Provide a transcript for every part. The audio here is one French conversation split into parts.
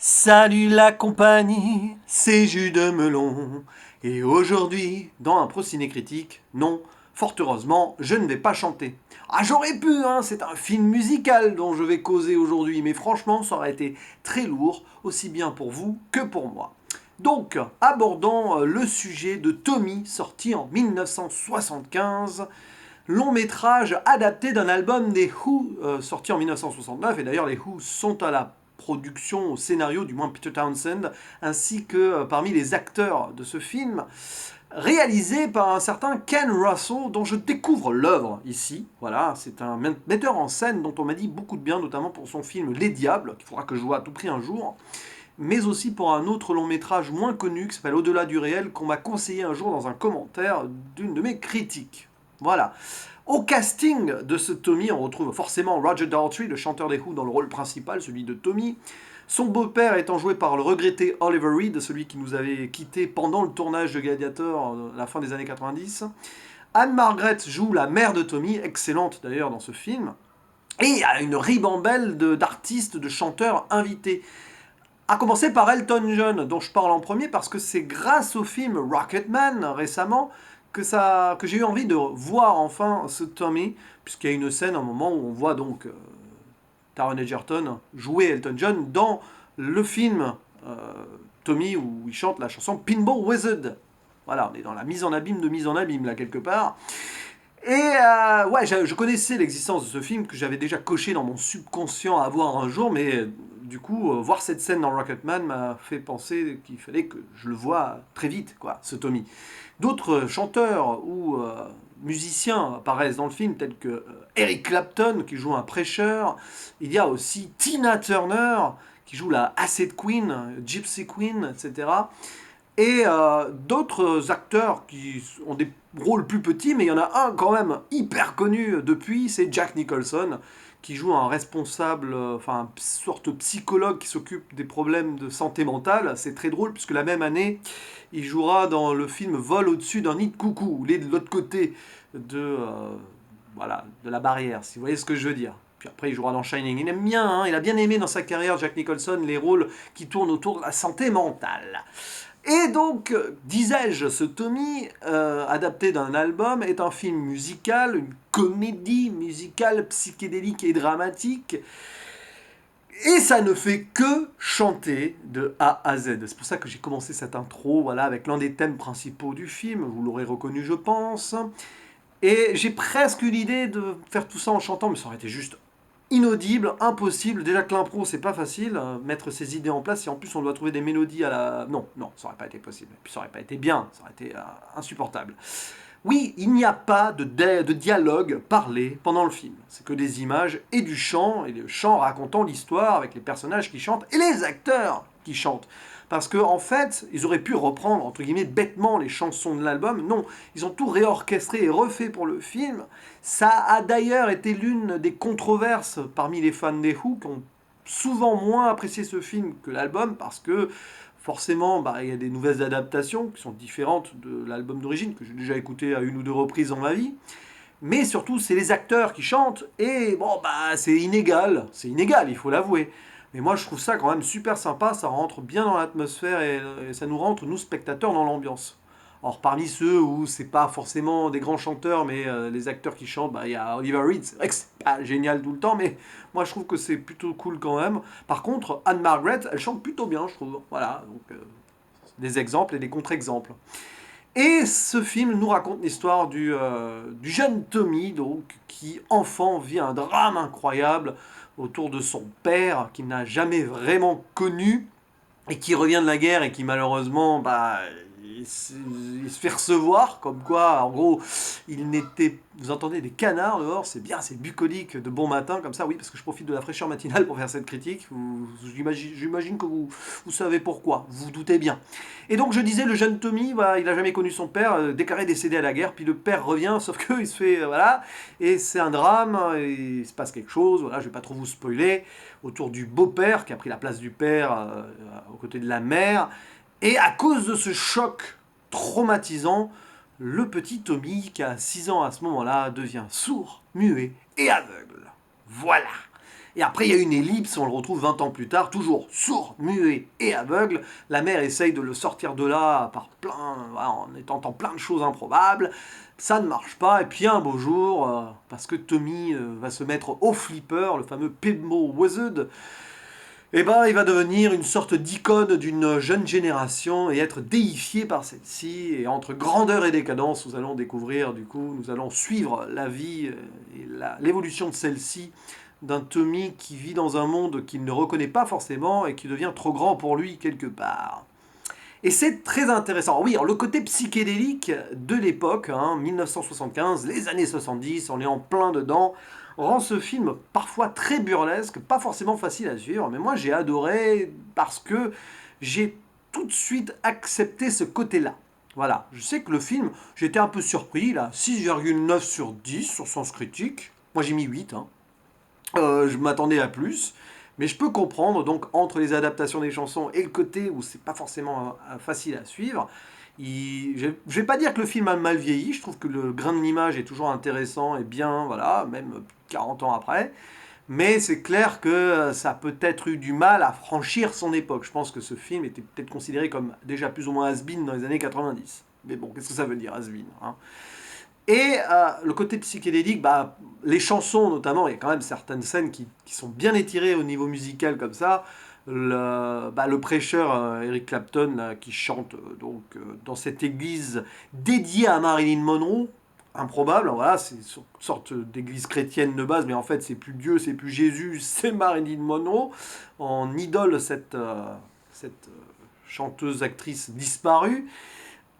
Salut la compagnie, c'est Jus de Melon. Et aujourd'hui, dans un pro-ciné critique, non, fort heureusement, je ne vais pas chanter. Ah, j'aurais pu, hein, c'est un film musical dont je vais causer aujourd'hui, mais franchement, ça aurait été très lourd, aussi bien pour vous que pour moi. Donc, abordons le sujet de Tommy, sorti en 1975, long métrage adapté d'un album des Who, sorti en 1969, et d'ailleurs les Who sont à la production, au scénario, du moins Peter Townsend, ainsi que parmi les acteurs de ce film, réalisé par un certain Ken Russell, dont je découvre l'œuvre ici. Voilà, c'est un metteur en scène dont on m'a dit beaucoup de bien, notamment pour son film Les Diables, qu'il faudra que je vois à tout prix un jour, mais aussi pour un autre long métrage moins connu qui s'appelle Au-delà du réel, qu'on m'a conseillé un jour dans un commentaire d'une de mes critiques. Voilà. Au casting de ce Tommy, on retrouve forcément Roger Daltrey, le chanteur des Who, dans le rôle principal, celui de Tommy. Son beau-père étant joué par le regretté Oliver Reed, celui qui nous avait quitté pendant le tournage de Gladiator à la fin des années 90. Anne Margaret joue la mère de Tommy, excellente d'ailleurs dans ce film. Et il y a une ribambelle d'artistes, de chanteurs invités. À commencer par Elton John, dont je parle en premier parce que c'est grâce au film Rocketman récemment que j'ai eu envie de voir enfin ce Tommy, puisqu'il y a une scène, un moment où on voit donc Taron Egerton jouer Elton John dans le film euh, Tommy où il chante la chanson Pinball Wizard. Voilà, on est dans la mise en abîme de mise en abîme là quelque part. Et ouais, je connaissais l'existence de ce film que j'avais déjà coché dans mon subconscient à voir un jour, mais du coup, voir cette scène dans Rocketman m'a fait penser qu'il fallait que je le voie très vite, quoi, ce Tommy. D'autres chanteurs ou musiciens apparaissent dans le film, tels que Eric Clapton, qui joue un prêcheur. Il y a aussi Tina Turner, qui joue la Acid Queen, Gypsy Queen, etc. Et d'autres acteurs qui ont des rôles plus petits, mais il y en a un quand même hyper connu depuis, c'est Jack Nicholson, qui joue un responsable, enfin une sorte de psychologue qui s'occupe des problèmes de santé mentale. C'est très drôle, puisque la même année, il jouera dans le film Vol au-dessus d'un nid de coucou, où il est de l'autre côté voilà, de la barrière, si vous voyez ce que je veux dire. Puis après, il jouera dans Shining. Il aime bien, hein, il a bien aimé dans sa carrière, Jack Nicholson, les rôles qui tournent autour de la santé mentale. Et donc, disais-je, ce Tommy, adapté d'un album, est un film musical, une comédie musicale psychédélique et dramatique. Et ça ne fait que chanter de A à Z. C'est pour ça que j'ai commencé cette intro, voilà, avec l'un des thèmes principaux du film. Vous l'aurez reconnu, je pense. Et j'ai presque eu l'idée de faire tout ça en chantant, mais ça aurait été juste inaudible, impossible. Déjà que l'impro, c'est pas facile, mettre ses idées en place, et en plus on doit trouver des mélodies à la... Non, non, ça aurait pas été possible. Et puis ça aurait pas été bien, ça aurait été insupportable. Oui, il n'y a pas de dialogue parlé pendant le film. C'est que des images et du chant, et le chant racontant l'histoire avec les personnages qui chantent et les acteurs qui chantent. Parce qu'en en fait, ils auraient pu reprendre, entre guillemets, bêtement les chansons de l'album. Non, ils ont tout réorchestré et refait pour le film. Ça a d'ailleurs été l'une des controverses parmi les fans des Who, qui ont souvent moins apprécié ce film que l'album, parce que forcément, bah, il y a des nouvelles adaptations qui sont différentes de l'album d'origine, que j'ai déjà écouté à une ou deux reprises dans ma vie. Mais surtout, c'est les acteurs qui chantent, et bon, bah, c'est inégal, il faut l'avouer. Mais moi, je trouve ça quand même super sympa, ça rentre bien dans l'atmosphère et ça nous rentre, nous, spectateurs, dans l'ambiance. Or, parmi ceux où c'est pas forcément des grands chanteurs, mais les acteurs qui chantent, bah, il y a Oliver Reed, c'est vrai que c'est pas génial tout le temps, mais moi, je trouve que c'est plutôt cool quand même. Par contre, Anne Margaret, elle chante plutôt bien, je trouve. Voilà, donc des exemples et des contre-exemples. Et ce film nous raconte l'histoire du jeune Tommy, donc, qui, enfant, vit un drame incroyable autour de son père, qu'il n'a jamais vraiment connu, et qui revient de la guerre et qui, malheureusement, bah, il se fait recevoir, comme quoi, en gros, il n'était... Vous entendez des canards dehors, c'est bien, c'est bucolique de bon matin, comme ça, oui, parce que je profite de la fraîcheur matinale pour faire cette critique. J'imagine que vous savez pourquoi, vous vous doutez bien. Et donc, je disais, le jeune Tommy, bah, il n'a jamais connu son père, déclaré décédé à la guerre, puis le père revient, sauf qu'il se fait, voilà, et c'est un drame, et il se passe quelque chose, voilà, je vais pas trop vous spoiler, autour du beau-père, qui a pris la place du père aux côtés de la mère, et à cause de ce choc traumatisant, le petit Tommy, qui a 6 ans à ce moment-là, devient sourd, muet et aveugle. Voilà. Et après, il y a une ellipse, on le retrouve 20 ans plus tard, toujours sourd, muet et aveugle. La mère essaye de le sortir de là voilà, en tentant plein de choses improbables. Ça ne marche pas. Et puis un beau jour, parce que Tommy va se mettre au flipper, le fameux Pinball Wizard, eh ben, il va devenir une sorte d'icône d'une jeune génération et être déifié par celle-ci. Et entre grandeur et décadence, nous allons découvrir, du coup, nous allons suivre la vie et l'évolution de celle-ci, d'un Tommy qui vit dans un monde qu'il ne reconnaît pas forcément et qui devient trop grand pour lui quelque part. Et c'est très intéressant. Oui, alors le côté psychédélique de l'époque, 1975, les années 70, on est en plein dedans, rend ce film parfois très burlesque, pas forcément facile à suivre, mais moi j'ai adoré parce que j'ai tout de suite accepté ce côté-là. Voilà, je sais que le film, j'étais un peu surpris, là, 6,9 sur 10 sur Sens Critique. Moi j'ai mis 8, je m'attendais à plus. Mais je peux comprendre, donc, entre les adaptations des chansons et le côté où c'est pas forcément facile à suivre, je vais pas dire que le film a mal vieilli, je trouve que le grain de l'image est toujours intéressant et bien, voilà, même 40 ans après. Mais c'est clair que ça a peut-être eu du mal à franchir son époque. Je pense que ce film était peut-être considéré comme déjà plus ou moins has-been dans les années 90. Mais bon, qu'est-ce que ça veut dire, has-been, Et le côté psychédélique, bah, les chansons notamment, il y a quand même certaines scènes qui sont bien étirées au niveau musical comme ça. Le prêcheur Eric Clapton qui chante dans cette église dédiée à Marilyn Monroe, improbable, voilà, c'est une sorte d'église chrétienne de base, mais en fait c'est plus Dieu, c'est plus Jésus, c'est Marilyn Monroe. On idole cette chanteuse actrice disparue.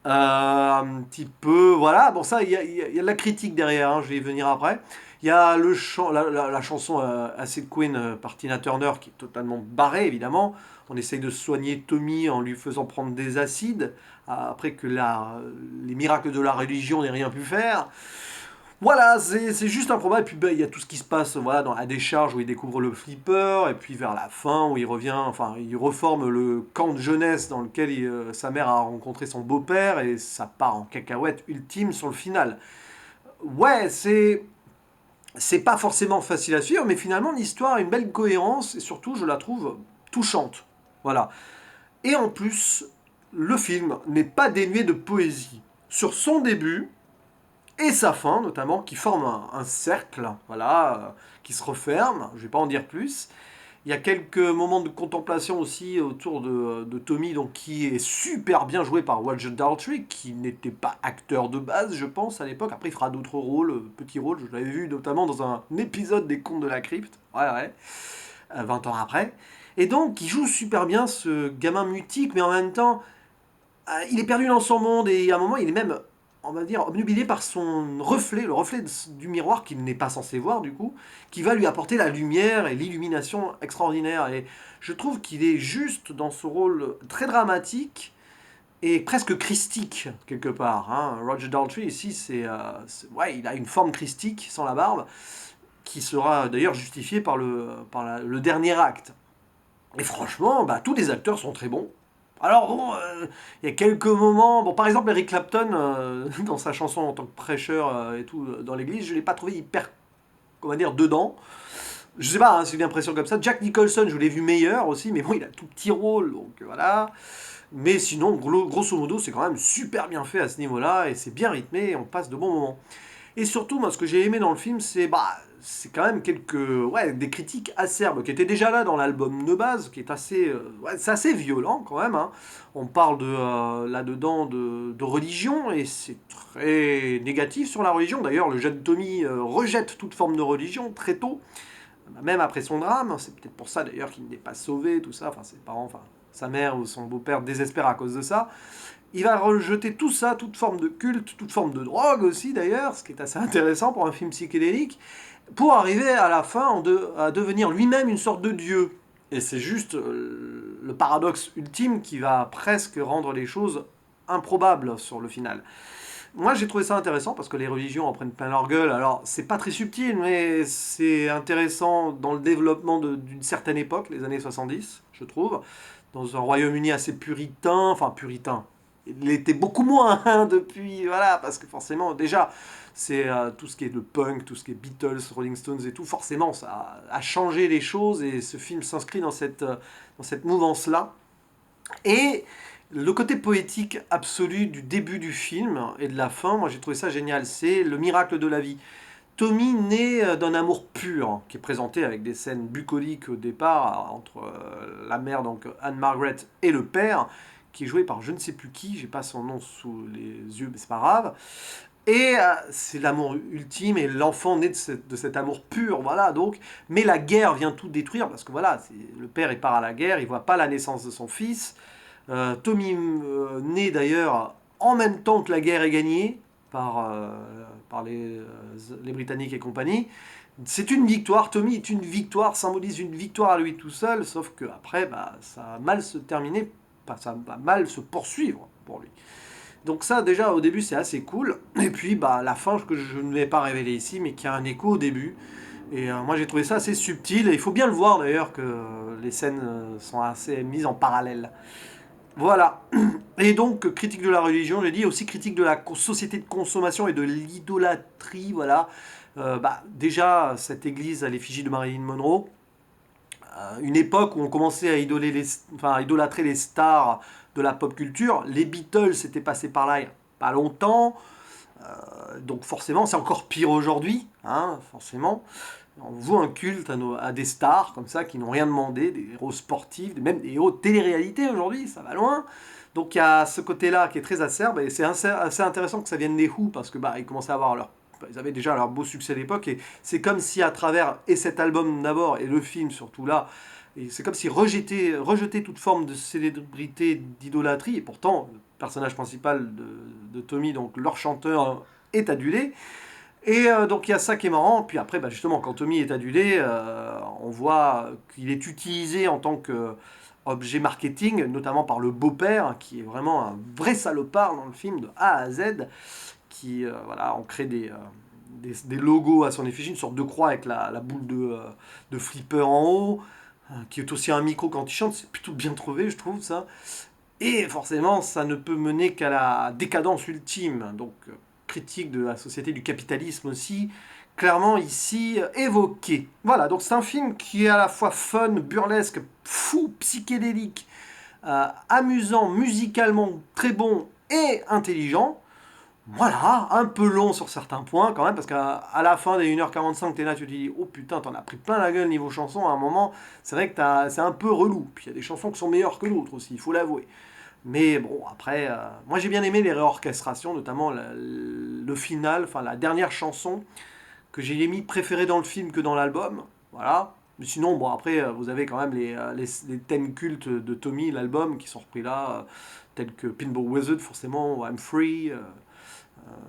Un petit peu, voilà. Bon, ça, il y a de la critique derrière, je vais y venir après. Il y a la chanson Acid Queen par Tina Turner qui est totalement barrée, évidemment. On essaye de soigner Tommy en lui faisant prendre des acides, après que les miracles de la religion n'aient rien pu faire. Voilà, c'est juste improbable. Et puis ben, il y a tout ce qui se passe voilà, dans la décharge où il découvre le flipper, et puis vers la fin où il revient, enfin il reforme le camp de jeunesse dans lequel sa mère a rencontré son beau-père, et ça part en cacahuète ultime sur le final. Ouais, c'est pas forcément facile à suivre, mais finalement l'histoire a une belle cohérence, et surtout je la trouve touchante. Voilà. Et en plus, le film n'est pas dénué de poésie. Sur son début, et sa fin notamment, qui forme un cercle, voilà, qui se referme, je ne vais pas en dire plus. Il y a quelques moments de contemplation aussi autour de Tommy, donc, qui est super bien joué par Roger Daltrey, qui n'était pas acteur de base, je pense, à l'époque. Après, il fera d'autres rôles, petits rôles, je l'avais vu notamment dans un épisode des Contes de la Crypte, ouais, 20 ans après. Et donc, il joue super bien ce gamin mutique, mais en même temps, il est perdu dans son monde, et à un moment, il est même, on va dire, obnubilé par son reflet, le reflet du miroir qu'il n'est pas censé voir du coup, qui va lui apporter la lumière et l'illumination extraordinaire. Et je trouve qu'il est juste dans ce rôle très dramatique et presque christique quelque part. Roger Daltrey ici, ouais, il a une forme christique sans la barbe, qui sera d'ailleurs justifiée par le dernier acte. Et franchement, bah, tous les acteurs sont très bons. Alors bon, il y a quelques moments. Bon, par exemple, Eric Clapton, dans sa chanson en tant que prêcheur et tout dans l'église, je l'ai pas trouvé hyper, comment dire, dedans. Je sais pas, c'est une impression comme ça. Jack Nicholson, je l'ai vu meilleur aussi, mais bon, il a tout petit rôle, donc voilà. Mais sinon, grosso modo, c'est quand même super bien fait à ce niveau-là, et c'est bien rythmé, et on passe de bons moments. Et surtout, moi, ce que j'ai aimé dans le film, c'est quand même des critiques acerbes qui étaient déjà là dans l'album de base, qui est c'est assez violent quand même. On parle là-dedans de religion, et c'est très négatif sur la religion. D'ailleurs, le jeune Tommy rejette toute forme de religion très tôt, même après son drame. C'est peut-être pour ça d'ailleurs qu'il n'est pas sauvé, tout ça. Enfin, ses parents, enfin, sa mère ou son beau-père désespèrent à cause de ça. Il va rejeter tout ça, toute forme de culte, toute forme de drogue aussi d'ailleurs, ce qui est assez intéressant pour un film psychédélique, pour arriver à la fin à devenir lui-même une sorte de dieu. Et c'est juste le paradoxe ultime qui va presque rendre les choses improbables sur le final. Moi j'ai trouvé ça intéressant parce que les religions en prennent plein leur gueule. Alors c'est pas très subtil, mais c'est intéressant dans le développement d'une certaine époque, les années 70, je trouve, dans un Royaume-Uni assez puritain, enfin puritain, Il l'était beaucoup moins hein, depuis, voilà, parce que forcément, déjà, c'est tout ce qui est le punk, tout ce qui est Beatles, Rolling Stones et tout, forcément, ça a changé les choses et ce film s'inscrit dans cette mouvance-là. Et le côté poétique absolu du début du film et de la fin, moi j'ai trouvé ça génial, c'est le miracle de la vie. Tommy naît d'un amour pur, qui est présenté avec des scènes bucoliques au départ, entre la mère, donc Anne-Margaret, et le père, qui est joué par je ne sais plus qui, j'ai pas son nom sous les yeux, mais c'est pas grave. Et c'est l'amour ultime, et l'enfant naît de cet amour pur, voilà, donc. Mais la guerre vient tout détruire, parce que voilà, le père il part à la guerre, il voit pas la naissance de son fils. Tommy naît d'ailleurs en même temps que la guerre est gagnée par les Britanniques et compagnie. C'est une victoire, Tommy est une victoire, symbolise une victoire à lui tout seul, sauf que après, bah, ça va mal se terminer, ça va mal se poursuivre pour lui. Donc ça, déjà, au début, c'est assez cool. Et puis, bah, la fin, que je ne vais pas révéler ici, mais qui a un écho au début. Et moi, j'ai trouvé ça assez subtil. Et il faut bien le voir, d'ailleurs, que les scènes sont assez mises en parallèle. Voilà. Et donc, critique de la religion, j'ai dit, aussi critique de la société de consommation et de l'idolâtrie, voilà. Bah, déjà, cette église à l'effigie de Marilyn Monroe, une époque où on commençait à idolâtrer les stars de la pop culture. Les Beatles s'étaient passés par là il n'y a pas longtemps. Donc forcément, c'est encore pire aujourd'hui, hein, forcément. On voit un culte à des stars comme ça qui n'ont rien demandé, des héros sportifs, même des héros de télé-réalité aujourd'hui, ça va loin. Donc il y a ce côté-là qui est très acerbe et c'est assez intéressant que ça vienne des Who parce que bah, ils commençaient à avoir ils avaient déjà leur beau succès à l'époque et c'est comme si à travers et cet album d'abord et le film surtout là, et c'est comme si rejeter toute forme de célébrité, d'idolâtrie et pourtant le personnage principal de Tommy, donc leur chanteur, est adulé. Et donc il y a ça qui est marrant. Puis après, bah, justement, quand Tommy est adulé, on voit qu'il est utilisé en tant qu'objet marketing, notamment par le beau-père, qui est vraiment un vrai salopard dans le film de A à Z, qui, voilà, on crée des logos à son effigie, une sorte de croix avec la boule de flipper en haut, qui est aussi un micro quand il chante, c'est plutôt bien trouvé, je trouve, ça. Et forcément, ça ne peut mener qu'à la décadence ultime. Donc, critique de la société du capitalisme aussi, clairement ici évoqué. Voilà, donc c'est un film qui est à la fois fun, burlesque, fou, psychédélique, amusant, musicalement très bon et intelligent. Voilà, un peu long sur certains points quand même, parce qu'à la fin des 1h45, t'es là, tu te dis, oh putain, t'en as pris plein la gueule niveau chanson, à un moment, c'est vrai que c'est un peu relou. Puis il y a des chansons qui sont meilleures que d'autres aussi, il faut l'avouer. Mais bon, après, moi j'ai bien aimé les réorchestrations, notamment le final, enfin la dernière chanson, que j'ai mis préférée dans le film que dans l'album. Voilà. Mais sinon, bon, après, vous avez quand même les thèmes cultes de Tommy, l'album, qui sont repris là, tels que Pinball Wizard, forcément, I'm Free,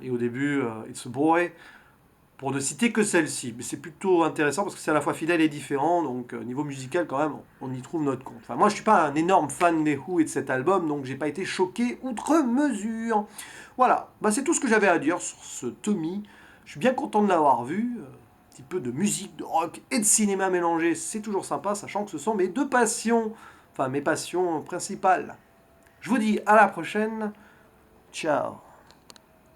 et au début, It's a Boy, pour ne citer que celle-ci. Mais c'est plutôt intéressant parce que c'est à la fois fidèle et différent, donc niveau musical, quand même, on y trouve notre compte. Enfin, moi, je suis pas un énorme fan des Who et de cet album, donc j'ai pas été choqué outre mesure. Voilà, bah, c'est tout ce que j'avais à dire sur ce Tommy. Je suis bien content de l'avoir vu. Un petit peu de musique, de rock et de cinéma mélangé, c'est toujours sympa, sachant que ce sont mes deux passions, enfin mes passions principales. Je vous dis à la prochaine. Ciao.